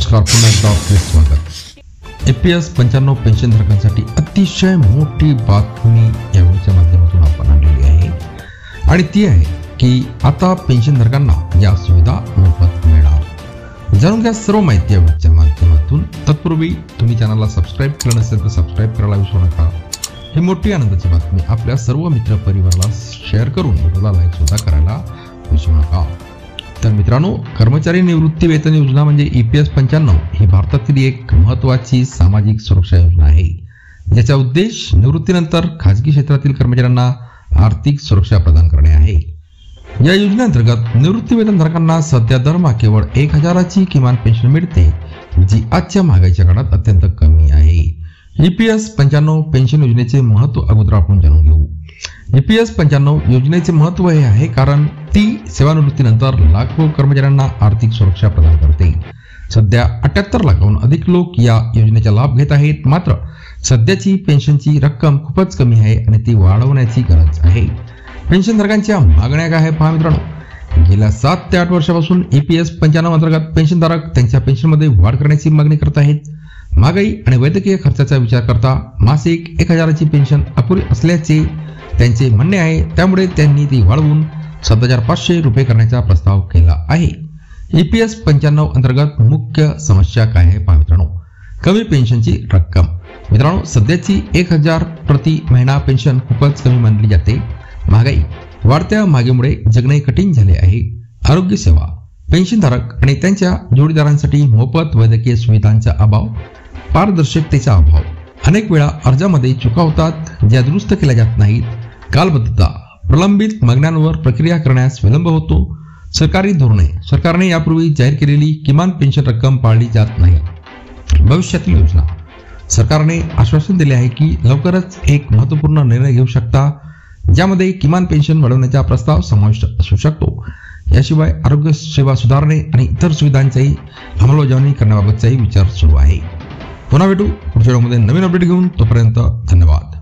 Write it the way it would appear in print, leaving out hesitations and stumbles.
नमस्कार, पुन्हा एकदा आपले स्वागत। EPS 95 पेन्शनधारकांसाठी अतिशय मोठी बातमी यावेळीच्या माध्यमातून आपण आणलेली आहे आणि ती आहे की आता पेन्शनधारकांना या सुविधा मोफत मिळणार। जाणून घ्या सर्व माहिती यावेळीच्या माध्यमातून। तत्पूर्वी तुम्ही चॅनलला सबस्क्राईब केलं नसेल तर सबस्क्राईब करायला विसरू नका। ही मोठी आनंदाची बातमी आपल्या सर्व मित्र परिवाराला शेअर करून व्हिडिओला लाईक सुद्धा करायला विसरू नका। तर मित्रांनो, कर्मचारी निवृत्ती वेतन योजना म्हणजे EPS 95 ही भारतातील एक महत्त्वाची सामाजिक सुरक्षा योजना आहे, ज्याचा उद्देश निवृत्तीनंतर खाजगी क्षेत्रातील कर्मचाऱ्यांना आर्थिक सुरक्षा प्रदान करणे आहे। या योजनेअंतर्गत निवृत्ती वेतनधारकांना सध्या दरमहा केवळ 1000ची किमान पेन्शन मिळते, जी आजच्या महागाईच्या काळात अत्यंत कमी आहे। EPS 95 पेन्शन योजनेचे महत्त्व अगोदर आपण जाणून घेऊ। EPS 95 योजनेचे महत्त्व हे आहे कारण ती सेवानिवृत्तीनंतर लाखो कर्मचाऱ्यांना आर्थिक सुरक्षा प्रदान करते। सध्या 78 लाखाहून अधिक लोक या योजनेचा लाभ घेत आहेत, मात्र सध्याची पेन्शनची रक्कम खूपच कमी आहे आणि ती वाढवण्याची गरज आहे। पेन्शनधारकांच्या मागण्या काय आहे पहा मित्रांनो। गेल्या 7 ते 8 वर्षापासून EPS 95 अंतर्गत पेन्शनधारक त्यांच्या पेन्शनमध्ये वाढ करण्याची मागणी करत आहेत। महागाई आणि वैद्यकीय खर्चाचा विचार करता मासिक 1000ची पेन्शन अपुरी असल्याचे त्यांचे म्हणणे आहे, त्यामुळे त्यांनी ती वाढवून 7500 रुपये करण्याचा प्रस्ताव केला आहे। EPS 95 अंतर्गत मुख्य समस्या काय आहे पहा मित्रांनो। कमी पेन्शनची रक्कम। मित्रांनो, सध्याची 1000 प्रति महिना पेन्शन खूपच कमी मानली जाते। महागाई, वाढत्या महागाईमुळे जगणे कठीण झाले आहे। आरोग्य सेवा, पेन्शनधारक आणि त्यांच्या जोडीदारांसाठी मोफत वैद्यकीय सुविधांचा अभाव, पारदर्शकतेचा अभाव, अनेक वेळा अर्जामध्ये चुका होतात ज्या दुरुस्त केल्या जात नाहीत, कालबद्धता, प्रलंबित मागण्यांवर प्रक्रिया करण्यास विलंब होतो, सरकारी धोरणे, सरकारने यापूर्वी जाहीर केलेली किमान पेन्शन रक्कम पाळली जात नाही। भविष्यातील योजना, सरकारने आश्वासन दिले आहे की लवकरच एक महत्त्वपूर्ण निर्णय घेऊ शकता, ज्यामध्ये किमान पेन्शन वाढवण्याचा प्रस्ताव समाविष्ट असू शकतो। याशिवाय आरोग्य सेवा सुधारणे आणि इतर सुविधांचाही अंमलबजावणी करण्याबाबतचाही विचार सुरू आहे। पुन्हा भेटू पुढच्या व्हिडिओमध्ये नवीन अपडेट घेऊन, तोपर्यंत धन्यवाद।